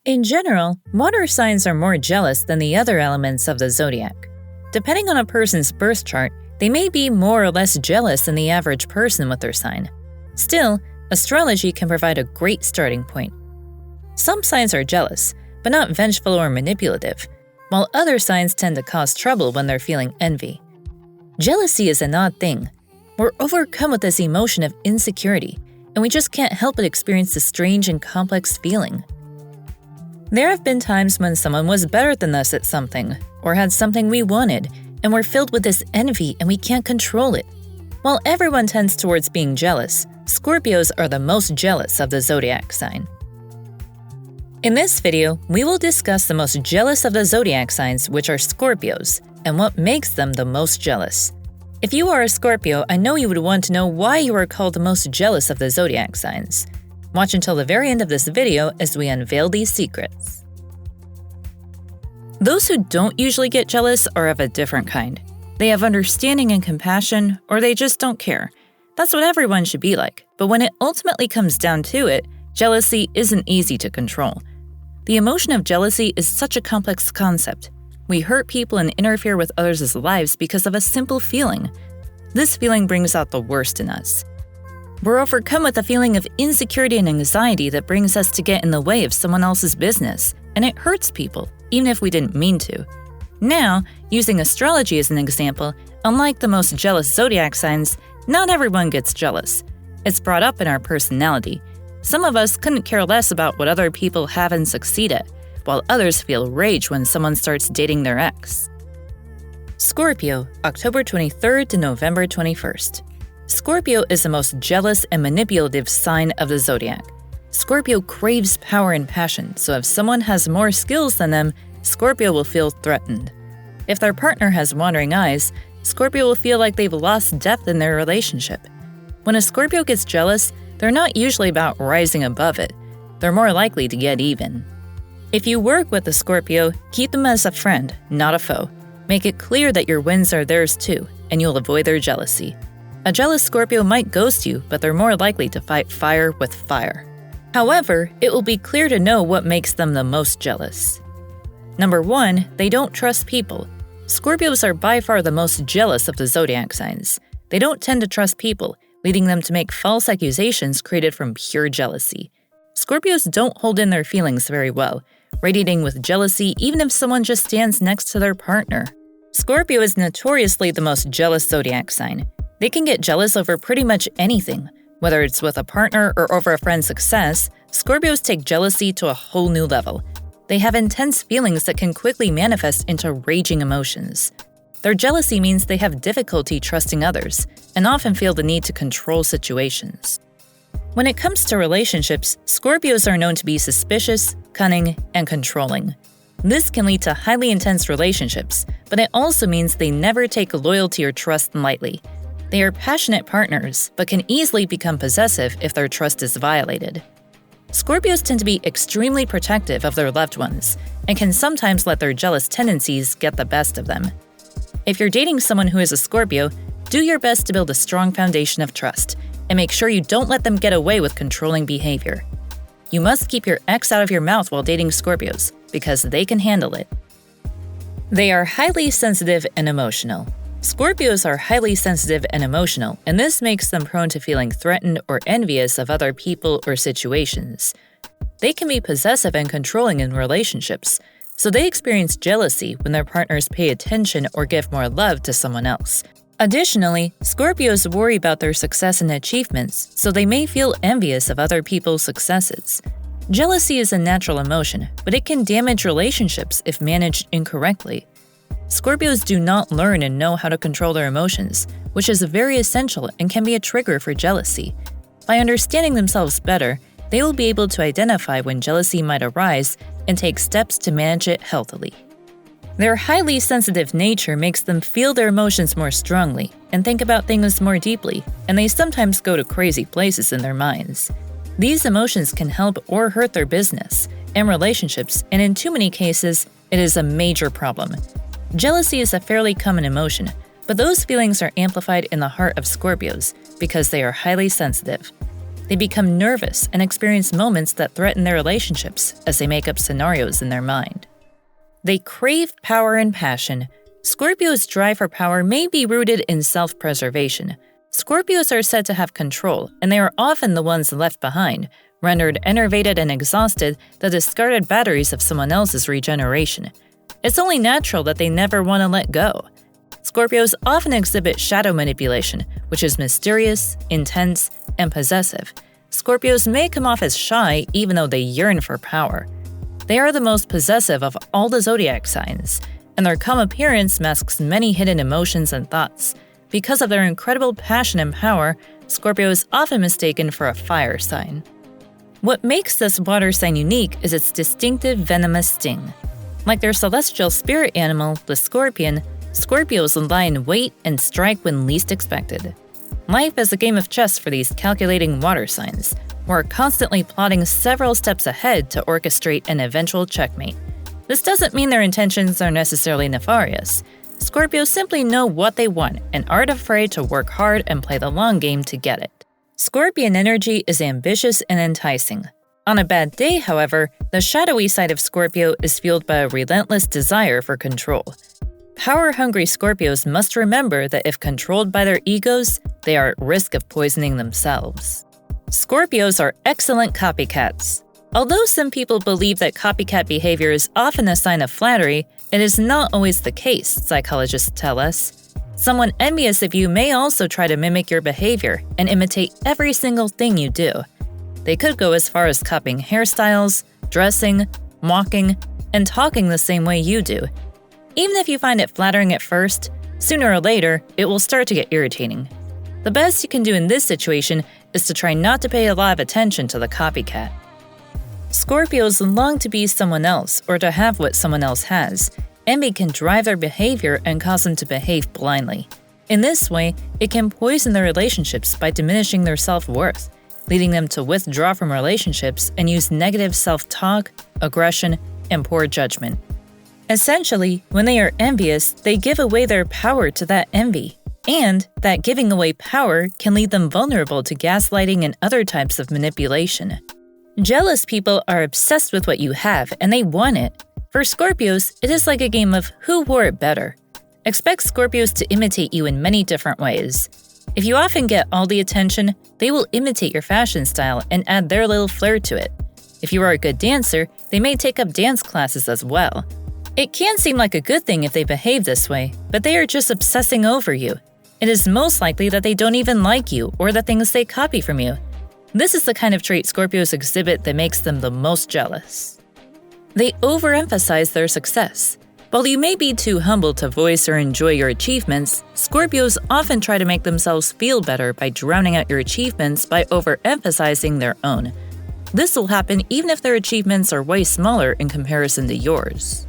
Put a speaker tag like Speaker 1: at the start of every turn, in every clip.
Speaker 1: In general, water signs are more jealous than the other elements of the zodiac. Depending on a person's birth chart, they may be more or less jealous than the average person with their sign. Still, astrology can provide a great starting point. Some signs are jealous, but not vengeful or manipulative, while other signs tend to cause trouble when they're feeling envy. Jealousy is an odd thing. We're overcome with this emotion of insecurity, and we just can't help but experience this strange and complex feeling. There have been times when someone was better than us at something, or had something we wanted, and we're filled with this envy and we can't control it. While everyone tends towards being jealous, Scorpios are the most jealous of the zodiac sign. In this video, we will discuss the most jealous of the zodiac signs, which are Scorpios, and what makes them the most jealous. If you are a Scorpio, I know you would want to know why you are called the most jealous of the zodiac signs. Watch until the very end of this video as we unveil these secrets. Those who don't usually get jealous are of a different kind. They have understanding and compassion, or they just don't care. That's what everyone should be like, but when it ultimately comes down to it, jealousy isn't easy to control. The emotion of jealousy is such a complex concept. We hurt people and interfere with others' lives because of a simple feeling. This feeling brings out the worst in us. We're overcome with a feeling of insecurity and anxiety that brings us to get in the way of someone else's business, and it hurts people, even if we didn't mean to. Now, using astrology as an example, unlike the most jealous zodiac signs, not everyone gets jealous. It's brought up in our personality. Some of us couldn't care less about what other people have and succeed at, while others feel rage when someone starts dating their ex. Scorpio, October 23rd to November 21st. Scorpio is the most jealous and manipulative sign of the zodiac. Scorpio craves power and passion, so if someone has more skills than them, Scorpio will feel threatened. If their partner has wandering eyes, Scorpio will feel like they've lost depth in their relationship. When a Scorpio gets jealous, they're not usually about rising above it. They're more likely to get even. If you work with a Scorpio, keep them as a friend, not a foe. Make it clear that your wins are theirs too, and you'll avoid their jealousy. A jealous Scorpio might ghost you, but they're more likely to fight fire with fire. However, it will be clear to know what makes them the most jealous. Number 1, they don't trust people. Scorpios are by far the most jealous of the zodiac signs. They don't tend to trust people, leading them to make false accusations created from pure jealousy. Scorpios don't hold in their feelings very well, radiating with jealousy even if someone just stands next to their partner. Scorpio is notoriously the most jealous zodiac sign. They can get jealous over pretty much anything. Whether it's with a partner or over a friend's success, Scorpios take jealousy to a whole new level. They have intense feelings that can quickly manifest into raging emotions. Their jealousy means they have difficulty trusting others, and often feel the need to control situations. When it comes to relationships, Scorpios are known to be suspicious, cunning, and controlling. This can lead to highly intense relationships, but it also means they never take loyalty or trust lightly. They are passionate partners, but can easily become possessive if their trust is violated. Scorpios tend to be extremely protective of their loved ones, and can sometimes let their jealous tendencies get the best of them. If you're dating someone who is a Scorpio, do your best to build a strong foundation of trust, and make sure you don't let them get away with controlling behavior. You must keep your ex out of your mouth while dating Scorpios, because they can handle it. They are highly sensitive and emotional. Scorpios are highly sensitive and emotional, and this makes them prone to feeling threatened or envious of other people or situations. They can be possessive and controlling in relationships, so they experience jealousy when their partners pay attention or give more love to someone else. Additionally, Scorpios worry about their success and achievements, so they may feel envious of other people's successes. Jealousy is a natural emotion, but it can damage relationships if managed incorrectly. Scorpios do not learn and know how to control their emotions, which is very essential and can be a trigger for jealousy. By understanding themselves better, they will be able to identify when jealousy might arise and take steps to manage it healthily. Their highly sensitive nature makes them feel their emotions more strongly and think about things more deeply, and they sometimes go to crazy places in their minds. These emotions can help or hurt their business and relationships, and in too many cases, it is a major problem. Jealousy is a fairly common emotion, but those feelings are amplified in the heart of Scorpios because they are highly sensitive. They become nervous and experience moments that threaten their relationships as they make up scenarios in their mind. They crave power and passion. Scorpios' drive for power may be rooted in self-preservation. Scorpios are said to have control, and they are often the ones left behind, rendered enervated and exhausted, the discarded batteries of someone else's regeneration. It's only natural that they never want to let go. Scorpios often exhibit shadow manipulation, which is mysterious, intense, and possessive. Scorpios may come off as shy even though they yearn for power. They are the most possessive of all the zodiac signs, and their calm appearance masks many hidden emotions and thoughts. Because of their incredible passion and power, Scorpio is often mistaken for a fire sign. What makes this water sign unique is its distinctive venomous sting. Like their celestial spirit animal, the scorpion, Scorpios lie in wait and strike when least expected. Life is a game of chess for these calculating water signs, who are constantly plotting several steps ahead to orchestrate an eventual checkmate. This doesn't mean their intentions are necessarily nefarious. Scorpios simply know what they want and aren't afraid to work hard and play the long game to get it. Scorpion energy is ambitious and enticing. On a bad day, however, the shadowy side of Scorpio is fueled by a relentless desire for control. Power-hungry Scorpios must remember that if controlled by their egos, they are at risk of poisoning themselves. Scorpios are excellent copycats. Although some people believe that copycat behavior is often a sign of flattery, it is not always the case, psychologists tell us. Someone envious of you may also try to mimic your behavior and imitate every single thing you do. They could go as far as copying hairstyles, dressing, walking, and talking the same way you do. Even if you find it flattering at first, sooner or later, it will start to get irritating. The best you can do in this situation is to try not to pay a lot of attention to the copycat. Scorpios long to be someone else or to have what someone else has. Envy can drive their behavior and cause them to behave blindly. In this way, it can poison their relationships by diminishing their self-worth, leading them to withdraw from relationships and use negative self-talk, aggression, and poor judgment. Essentially, when they are envious, they give away their power to that envy, and that giving away power can lead them vulnerable to gaslighting and other types of manipulation. Jealous people are obsessed with what you have, and they want it. For Scorpios, it is like a game of who wore it better. Expect Scorpios to imitate you in many different ways. If you often get all the attention, they will imitate your fashion style and add their little flair to it. If you are a good dancer, they may take up dance classes as well. It can seem like a good thing if they behave this way, but they are just obsessing over you. It is most likely that they don't even like you or the things they copy from you. This is the kind of trait Scorpios exhibit that makes them the most jealous. They overemphasize their success. While you may be too humble to voice or enjoy your achievements, Scorpios often try to make themselves feel better by drowning out your achievements by overemphasizing their own. This will happen even if their achievements are way smaller in comparison to yours.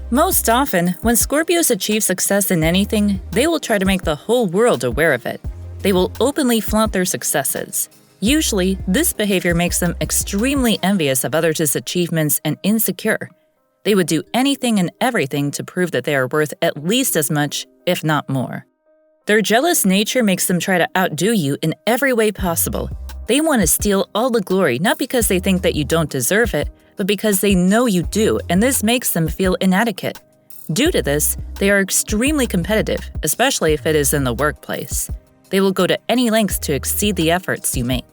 Speaker 1: Most often, when Scorpios achieve success in anything, they will try to make the whole world aware of it. They will openly flaunt their successes. Usually, this behavior makes them extremely envious of others' achievements and insecure. They would do anything and everything to prove that they are worth at least as much, if not more. Their jealous nature makes them try to outdo you in every way possible. They want to steal all the glory not because they think that you don't deserve it, but because they know you do, and this makes them feel inadequate. Due to this, they are extremely competitive, especially if it is in the workplace. They will go to any lengths to exceed the efforts you make.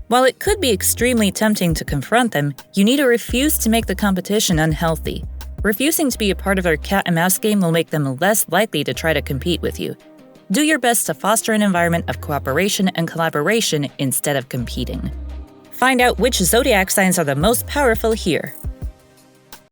Speaker 1: While it could be extremely tempting to confront them, you need to refuse to make the competition unhealthy. Refusing to be a part of their cat and mouse game will make them less likely to try to compete with you. Do your best to foster an environment of cooperation and collaboration instead of competing. Find out which zodiac signs are the most powerful here.